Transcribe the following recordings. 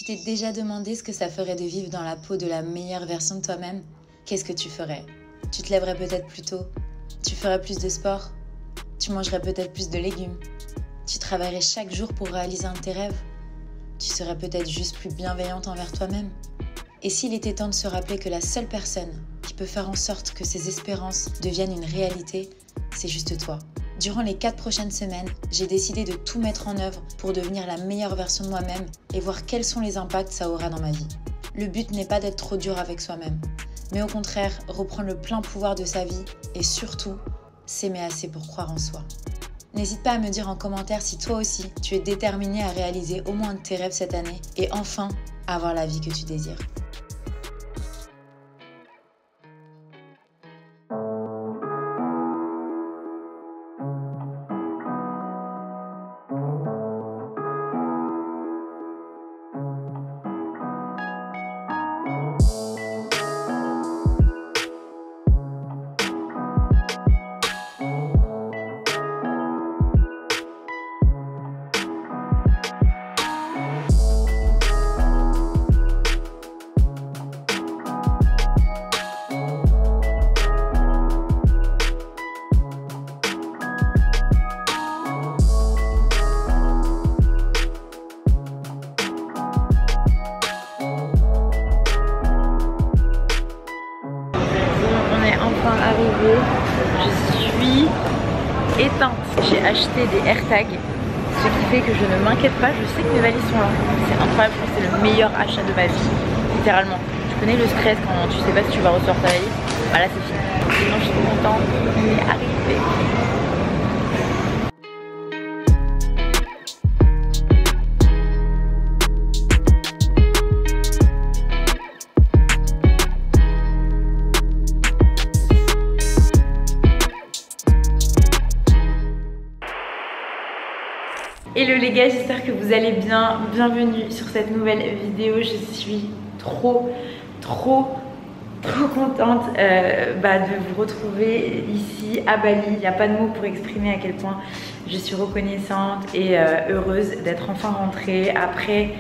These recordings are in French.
Tu t'es déjà demandé ce que ça ferait de vivre dans la peau de la meilleure version de toi-même? Qu'est-ce que tu ferais? Tu te lèverais peut-être plus tôt? Tu ferais plus de sport? Tu mangerais peut-être plus de légumes? Tu travaillerais chaque jour pour réaliser un de tes rêves? Tu serais peut-être juste plus bienveillante envers toi-même? Et s'il était temps de se rappeler que la seule personne qui peut faire en sorte que ces espérances deviennent une réalité, c'est juste toi. Durant les 4 prochaines semaines, j'ai décidé de tout mettre en œuvre pour devenir la meilleure version de moi-même et voir quels sont les impacts ça aura dans ma vie. Le but n'est pas d'être trop dur avec soi-même, mais au contraire, reprendre le plein pouvoir de sa vie et surtout, s'aimer assez pour croire en soi. N'hésite pas à me dire en commentaire si toi aussi, tu es déterminé à réaliser au moins un de tes rêves cette année et enfin, avoir la vie que tu désires. Arrivé, je suis éteinte. J'ai acheté des AirTags, ce qui fait que je ne m'inquiète pas. Je sais que mes valises sont là. C'est incroyable, je pense que c'est le meilleur achat de ma vie, littéralement. Tu connais le stress quand tu sais pas si tu vas ressortir ta valise? Bah là c'est fini. Sinon je suis contente, il est arrivé. Hello les gars, j'espère que vous allez bien. Bienvenue sur cette nouvelle vidéo. Je suis trop contente de vous retrouver ici à Bali. Il n'y a pas de mots pour exprimer à quel point je suis reconnaissante et heureuse d'être enfin rentrée après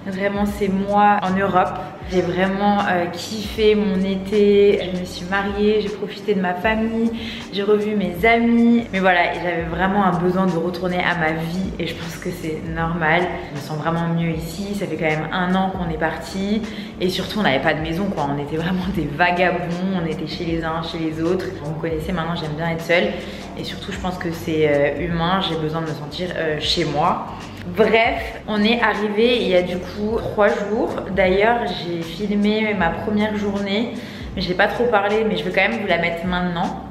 vraiment ces mois en Europe. J'ai vraiment kiffé mon été, je me suis mariée, j'ai profité de ma famille, j'ai revu mes amis. Mais voilà, j'avais vraiment un besoin de retourner à ma vie et je pense que c'est normal. Je me sens vraiment mieux ici, ça fait quand même 1 an qu'on est parti. Et surtout on n'avait pas de maison quoi, on était vraiment des vagabonds, on était chez les uns, chez les autres. Vous me connaissez maintenant, j'aime bien être seule. Et surtout je pense que c'est humain, j'ai besoin de me sentir chez moi. Bref, on est arrivé il y a du coup 3 jours. D'ailleurs, j'ai filmé ma première journée, mais je n'ai pas trop parlé, mais je vais quand même vous la mettre maintenant.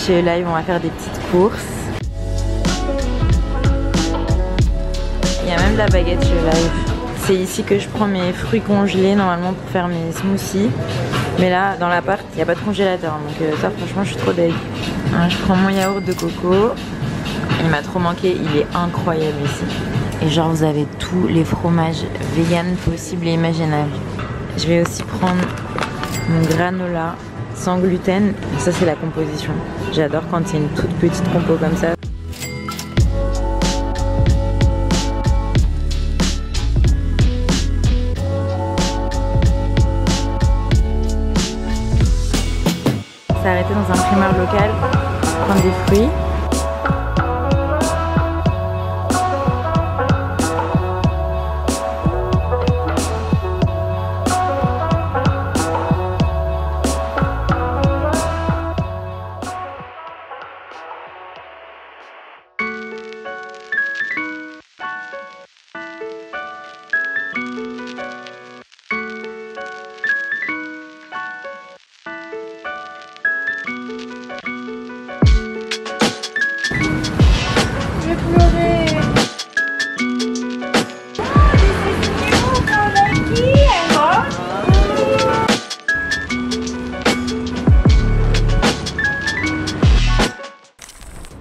Chez Live, on va faire des petites courses. Il y a même de la baguette chez Live. C'est ici que je prends mes fruits congelés normalement pour faire mes smoothies. Mais là, dans l'appart, il n'y a pas de congélateur. Donc ça, franchement, je suis trop deg. Je prends mon yaourt de coco. Il m'a trop manqué. Il est incroyable ici. Et genre, vous avez tous les fromages vegan possibles et imaginables. Je vais aussi prendre mon granola sans gluten, ça c'est la composition. J'adore quand c'est une toute petite compo comme ça. On s'est arrêté dans un primeur local, prendre des fruits.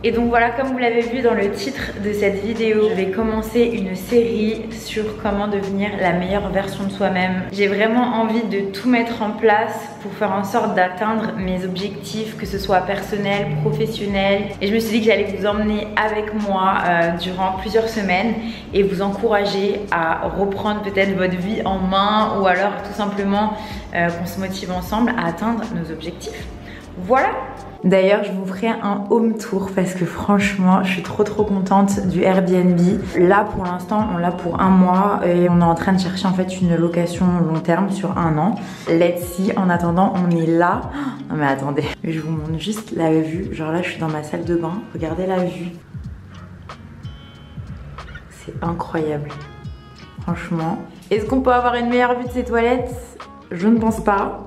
Et donc voilà, comme vous l'avez vu dans le titre de cette vidéo, je vais commencer une série sur comment devenir la meilleure version de soi-même. J'ai vraiment envie de tout mettre en place pour faire en sorte d'atteindre mes objectifs, que ce soit personnel, professionnel. Et je me suis dit que j'allais vous emmener avec moi durant plusieurs semaines et vous encourager à reprendre peut-être votre vie en main ou alors tout simplement qu'on se motive ensemble à atteindre nos objectifs. Voilà. D'ailleurs, je vous ferai un home tour parce que franchement, je suis trop contente du Airbnb. Là, pour l'instant, on l'a pour 1 mois et on est en train de chercher en fait une location long terme sur 1 an. Let's see. En attendant, on est là. Non mais attendez, je vous montre juste la vue. Genre là, je suis dans ma salle de bain. Regardez la vue. C'est incroyable. Franchement. Est-ce qu'on peut avoir une meilleure vue de ces toilettes? Je ne pense pas.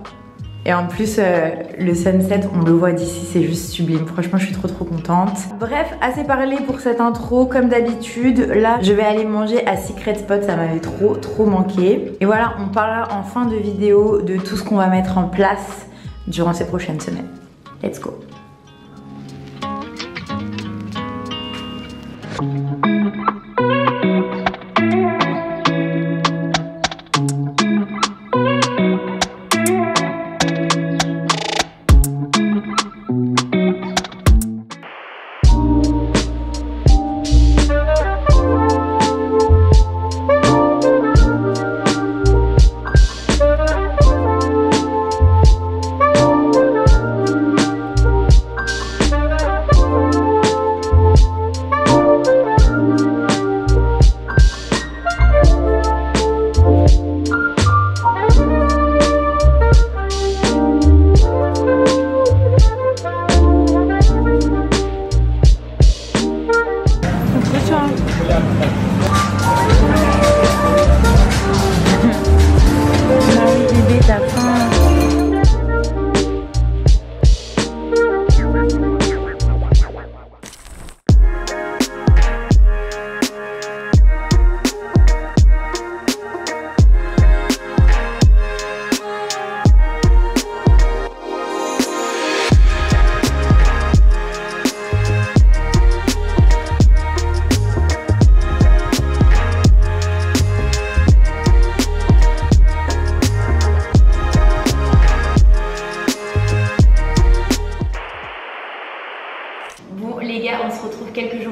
Et en plus, le sunset, on le voit d'ici, c'est juste sublime. Franchement, je suis trop contente. Bref, assez parlé pour cette intro. Comme d'habitude, là, je vais aller manger à Secret Spot. Ça m'avait trop manqué. Et voilà, on parlera en fin de vidéo de tout ce qu'on va mettre en place durant ces prochaines semaines. Let's go!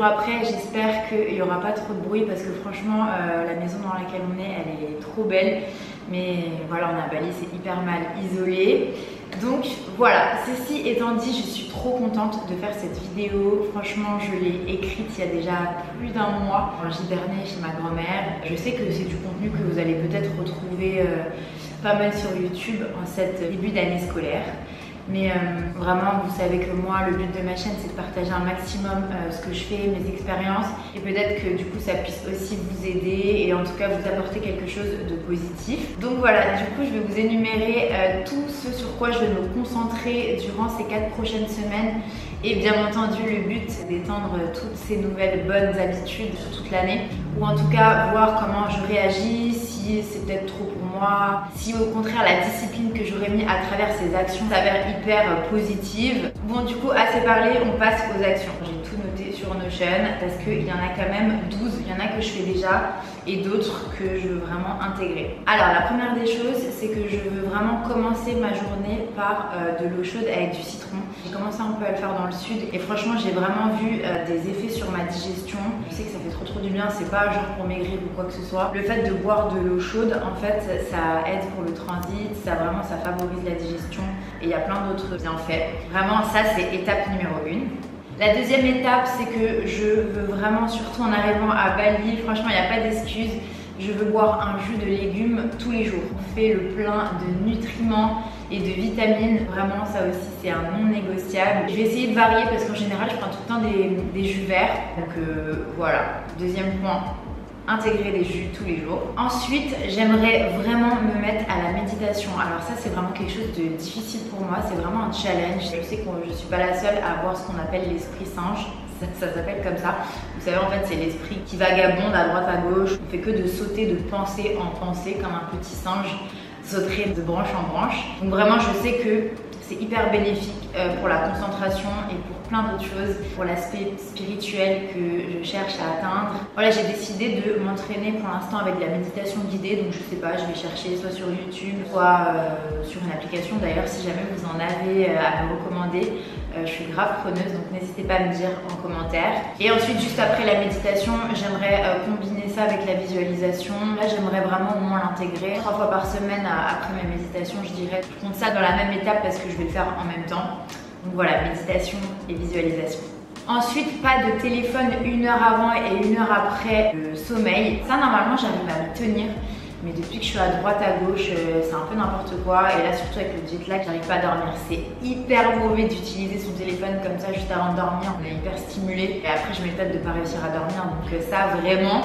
Après, j'espère qu'il n'y aura pas trop de bruit parce que franchement la maison dans laquelle on est, elle est trop belle, mais voilà, on est à Bali, c'est hyper mal isolé. Donc voilà, ceci étant dit, je suis trop contente de faire cette vidéo. Franchement, je l'ai écrite il y a déjà plus d'1 mois. J'hibernais chez ma grand-mère. Je sais que c'est du contenu que vous allez peut-être retrouver pas mal sur YouTube en cette début d'année scolaire. Mais vraiment, vous savez que moi, le but de ma chaîne, c'est de partager un maximum ce que je fais, mes expériences. Et peut-être que du coup, ça puisse aussi vous aider et en tout cas vous apporter quelque chose de positif. Donc voilà, du coup, je vais vous énumérer tout ce sur quoi je vais me concentrer durant ces 4 prochaines semaines. Et bien entendu, le but, c'est d'étendre toutes ces nouvelles bonnes habitudes sur toute l'année. Ou en tout cas, voir comment je réagis, si c'est peut-être trop pour moi, si au contraire la discipline que j'aurais mis à travers ces actions s'avère hyper positive. Bon, du coup, assez parlé, on passe aux actions. J'ai tout noté sur Notion parce qu'il y en a quand même 12. Il y en a que je fais déjà et d'autres que je veux vraiment intégrer. Alors, la première des choses, c'est que je veux vraiment commencer ma journée par de l'eau chaude avec du citron. J'ai commencé un peu à le faire dans le sud et franchement, j'ai vraiment vu des effets sur ma digestion. Je sais que ça fait trop du bien, c'est pas genre pour maigrir ou quoi que ce soit. Le fait de boire de l'eau chaude, en fait, ça aide pour le transit, ça favorise la digestion et il y a plein d'autres bienfaits. Vraiment, ça c'est étape numéro 1. La deuxième étape, c'est que je veux vraiment, surtout en arrivant à Bali, franchement, il n'y a pas d'excuse. Je veux boire un jus de légumes tous les jours. On fait le plein de nutriments et de vitamines. Vraiment, ça aussi, c'est un non négociable. Je vais essayer de varier parce qu'en général, je prends tout le temps des jus verts. Donc voilà, deuxième point. Intégrer des jus tous les jours. Ensuite, j'aimerais vraiment me mettre à la méditation. Alors ça, c'est vraiment quelque chose de difficile pour moi. C'est vraiment un challenge. Je sais que je ne suis pas la seule à avoir ce qu'on appelle l'esprit singe. Ça s'appelle comme ça. Vous savez, en fait, c'est l'esprit qui vagabonde à droite à gauche. On fait que de sauter de pensée en pensée comme un petit singe sauterait de branche en branche. Donc vraiment, je sais que C'est hyper bénéfique pour la concentration et pour plein d'autres choses, pour l'aspect spirituel que je cherche à atteindre. Voilà, j'ai décidé de m'entraîner pour l'instant avec de la méditation guidée, donc je sais pas, je vais chercher soit sur YouTube, soit sur une application. D'ailleurs, si jamais vous en avez à me recommander, je suis grave preneuse, donc n'hésitez pas à me dire en commentaire. Et ensuite, juste après la méditation, j'aimerais combiner ça avec la visualisation. Là, j'aimerais vraiment au moins l'intégrer 3 fois par semaine après ma méditation, je dirais. Je compte ça dans la même étape parce que je vais le faire en même temps. Donc voilà, méditation et visualisation. Ensuite, pas de téléphone 1 heure avant et 1 heure après le sommeil. Ça, normalement, j'arrive à me tenir. Mais depuis que je suis à droite à gauche, c'est un peu n'importe quoi. Et là, surtout avec le jet lag, j'arrive pas à dormir. C'est hyper mauvais d'utiliser son téléphone comme ça juste avant de dormir. On est hyper stimulé. Et après, je m'étonne de pas réussir à dormir. Donc ça, vraiment,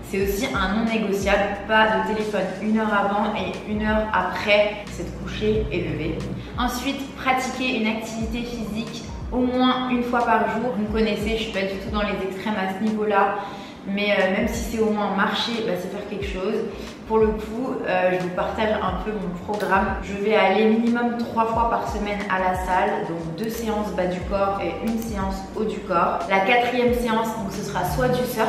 c'est aussi un non négociable. Pas de téléphone 1 heure avant et 1 heure après s'être couché et levé. Ensuite, pratiquer une activité physique au moins 1 fois par jour. Vous me connaissez, je suis pas du tout dans les extrêmes à ce niveau-là. Mais même si c'est au moins marcher, bah, c'est faire quelque chose. Pour le coup, je vous partage un peu mon programme. Je vais aller minimum 3 fois par semaine à la salle, donc 2 séances bas du corps et 1 séance haut du corps. La 4e séance, donc ce sera soit du surf,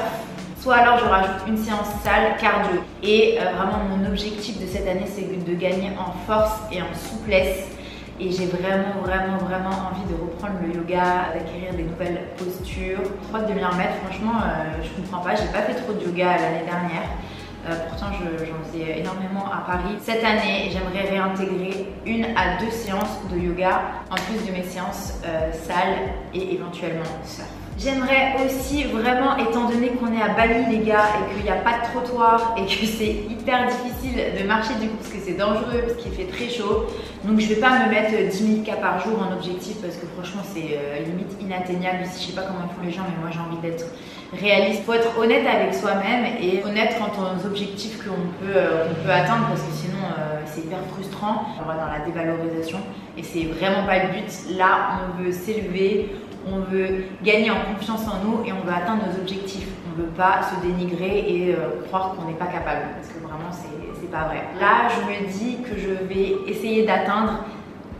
soit alors je rajoute 1 séance salle cardio. Et vraiment mon objectif de cette année, c'est de gagner en force et en souplesse. Et j'ai vraiment envie de reprendre le yoga, d'acquérir des nouvelles postures. Je crois de m'y remettre, franchement, je comprends pas. J'ai pas fait trop de yoga l'année dernière. Pourtant, j'en faisais énormément à Paris. Cette année, j'aimerais réintégrer 1 à 2 séances de yoga en plus de mes séances salles et éventuellement surf. J'aimerais aussi vraiment, étant donné qu'on est à Bali les gars et qu'il n'y a pas de trottoir et que c'est hyper difficile de marcher du coup parce que c'est dangereux, parce qu'il fait très chaud, donc je vais pas me mettre 10 000 pas par jour en objectif parce que franchement c'est limite inatteignable ici. Je sais pas comment font les gens mais moi j'ai envie d'être réaliste. Faut être honnête avec soi-même et honnête quant aux objectifs qu'on peut atteindre parce que sinon c'est hyper frustrant. On va dans la dévalorisation et c'est vraiment pas le but. Là on veut s'élever, on veut gagner en confiance en nous et on veut atteindre nos objectifs. On ne veut pas se dénigrer et croire qu'on n'est pas capable parce que vraiment c'est pas vrai. Là je me dis que je vais essayer d'atteindre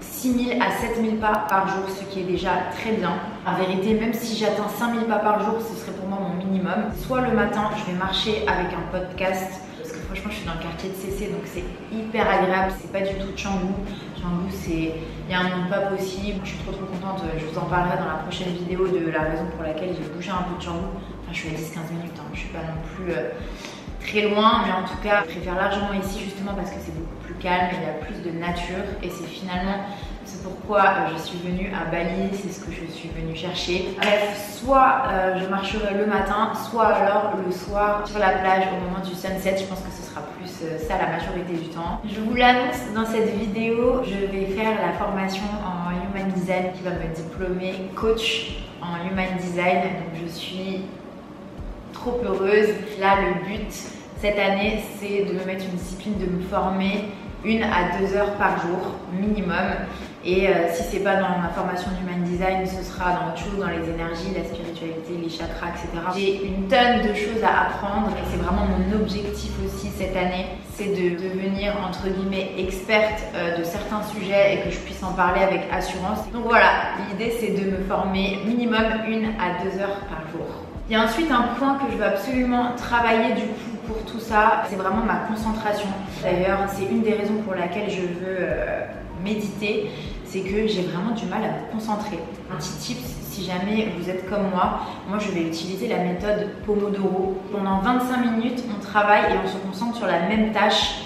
6 000 à 7 000 pas par jour, ce qui est déjà très bien. En vérité, même si j'atteins 5 000 pas par jour, ce serait pour moi mon minimum. Soit le matin, je vais marcher avec un podcast, parce que franchement, je suis dans le quartier de CC, donc c'est hyper agréable. C'est pas du tout Canggu. Canggu, il y a un monde pas possible. Je suis trop contente. Je vous en parlerai dans la prochaine vidéo de la raison pour laquelle j'ai bougé un peu de Canggu. Enfin, je suis à 10-15 minutes, hein. Je suis pas non plus très loin, mais en tout cas, je préfère largement ici justement parce que c'est beaucoup plus calme, il y a plus de nature et c'est finalement c'est pourquoi je suis venue à Bali, c'est ce que je suis venue chercher. Bref, soit je marcherai le matin, soit alors le soir sur la plage au moment du sunset. Je pense que ce sera plus ça la majorité du temps. Je vous l'annonce dans cette vidéo, je vais faire la formation en Human Design qui va me diplômer coach en Human Design. Donc je suis trop heureuse. Là, le but cette année, c'est de me mettre une discipline, de me former 1 à 2 heures par jour minimum. Et si c'est pas dans ma formation d'Human Design, ce sera dans autre chose, dans les énergies, la spiritualité, les chakras, etc. J'ai une tonne de choses à apprendre et c'est vraiment mon objectif aussi cette année, c'est de devenir entre guillemets experte de certains sujets et que je puisse en parler avec assurance. Donc voilà, l'idée c'est de me former minimum 1 à 2 heures par jour. Il y a ensuite un point que je veux absolument travailler du coup pour tout ça, c'est vraiment ma concentration. D'ailleurs, c'est une des raisons pour laquelle je veux méditer, c'est que j'ai vraiment du mal à me concentrer. Un petit tip, si jamais vous êtes comme moi je vais utiliser la méthode Pomodoro. Pendant 25 minutes, on travaille et on se concentre sur la même tâche.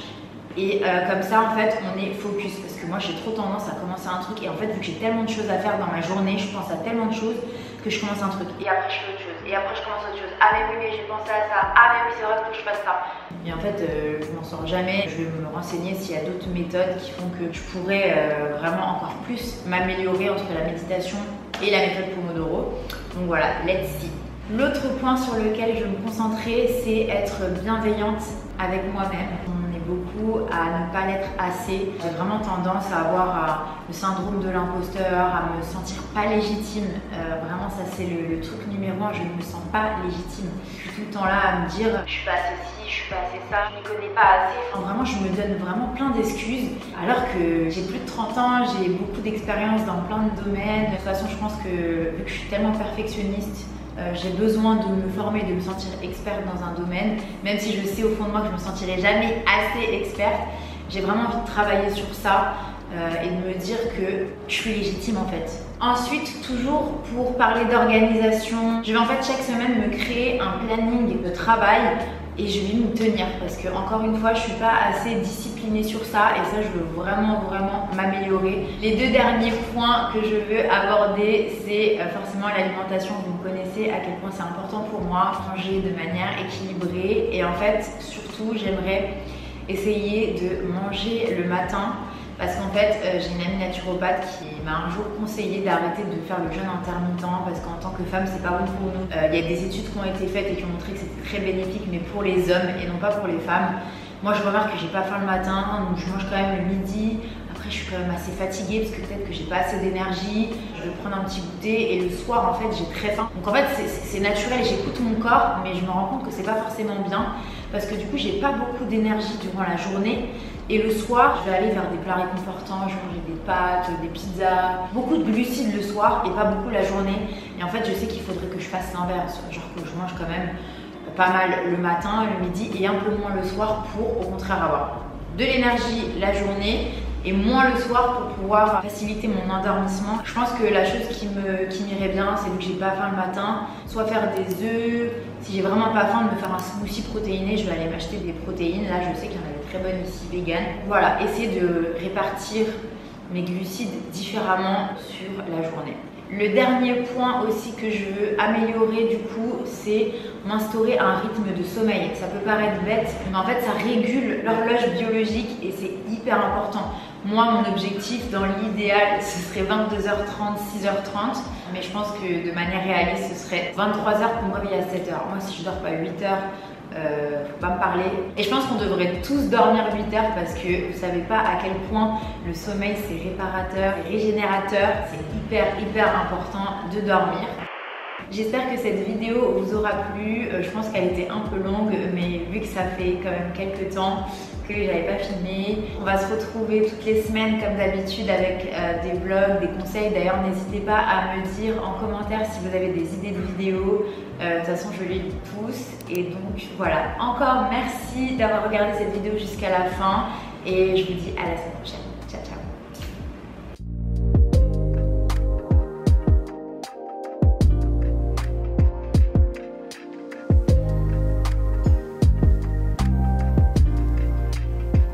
Et comme ça, en fait, on est focus. Parce que moi, j'ai trop tendance à commencer un truc. Et en fait, vu que j'ai tellement de choses à faire dans ma journée, je pense à tellement de choses que je commence un truc. Et après, je fais autre chose. Et après, je commence autre chose. Ah, mais oui, j'ai pensé à ça. Ah, mais oui, c'est vrai que je fasse ça. Et en fait, je m'en sors jamais. Je vais me renseigner s'il y a d'autres méthodes qui font que je pourrais vraiment encore plus m'améliorer entre la méditation et la méthode Pomodoro. Donc voilà, let's see. L'autre point sur lequel je veux me concentrer, c'est être bienveillante avec moi-même. Beaucoup à ne pas l'être assez. J'ai vraiment tendance à avoir le syndrome de l'imposteur, à me sentir pas légitime. Vraiment, ça c'est le truc numéro 1, je ne me sens pas légitime. Je suis tout le temps là à me dire je suis pas ceci, je suis suis pas assez ça, je m'y connais pas assez. Enfin, vraiment, je me donne vraiment plein d'excuses. Alors que j'ai plus de 30 ans, j'ai beaucoup d'expérience dans plein de domaines. De toute façon, je pense que vu que je suis tellement perfectionniste, j'ai besoin de me former, de me sentir experte dans un domaine. Même si je sais au fond de moi que je me sentirai jamais assez experte, j'ai vraiment envie de travailler sur ça. Et de me dire que je suis légitime en fait. Ensuite, toujours pour parler d'organisation, je vais en fait chaque semaine me créer un planning de travail et je vais m'y tenir parce que encore une fois, je suis pas assez disciplinée sur ça et ça, je veux vraiment m'améliorer. Les deux derniers points que je veux aborder, c'est forcément l'alimentation. Vous me connaissez à quel point c'est important pour moi, manger de manière équilibrée et en fait, surtout, j'aimerais essayer de manger le matin. Parce qu'en fait, j'ai une amie naturopathe qui m'a un jour conseillé d'arrêter de faire le jeûne intermittent parce qu'en tant que femme, c'est pas bon pour nous. Il y a des études qui ont été faites et qui ont montré que c'était très bénéfique, mais pour les hommes et non pas pour les femmes. Moi, je remarque que j'ai pas faim le matin, donc je mange quand même le midi. Après, je suis quand même assez fatiguée parce que peut-être que j'ai pas assez d'énergie. Je vais prendre un petit goûter et le soir, en fait, j'ai très faim. Donc en fait, c'est naturel, j'écoute mon corps, mais je me rends compte que c'est pas forcément bien parce que du coup, j'ai pas beaucoup d'énergie durant la journée. Et le soir, je vais aller vers des plats réconfortants, je vais manger des pâtes, des pizzas, beaucoup de glucides le soir et pas beaucoup la journée. Et en fait, je sais qu'il faudrait que je fasse l'inverse, genre que je mange quand même pas mal le matin, le midi et un peu moins le soir pour au contraire avoir de l'énergie la journée et moins le soir pour pouvoir faciliter mon endormissement. Je pense que la chose qui m'irait bien, c'est vu que j'ai pas faim le matin, soit faire des œufs, si j'ai vraiment pas faim, de me faire un smoothie protéiné, je vais aller m'acheter des protéines. Là, je sais qu'il y en a des très bonnes ici, vegan. Voilà, essayer de répartir mes glucides différemment sur la journée. Le dernier point aussi que je veux améliorer du coup, c'est m'instaurer un rythme de sommeil. Ça peut paraître bête, mais en fait ça régule l'horloge biologique et c'est hyper important. Moi, mon objectif dans l'idéal, ce serait 22h30, 6h30. Mais je pense que de manière réaliste, ce serait 23h pour me réveiller à 7h. Moi, si je dors pas 8h, faut pas me parler. Et je pense qu'on devrait tous dormir 8 heures parce que vous savez pas à quel point le sommeil c'est réparateur, régénérateur. C'est hyper important de dormir. J'espère que cette vidéo vous aura plu. Je pense qu'elle était un peu longue, mais vu que ça fait quand même quelques temps que j'avais pas filmé, on va se retrouver toutes les semaines comme d'habitude avec des vlogs, des conseils. D'ailleurs, n'hésitez pas à me dire en commentaire si vous avez des idées de vidéos. De toute façon, je les lis tous. Et donc voilà. Encore merci d'avoir regardé cette vidéo jusqu'à la fin et je vous dis à la semaine prochaine.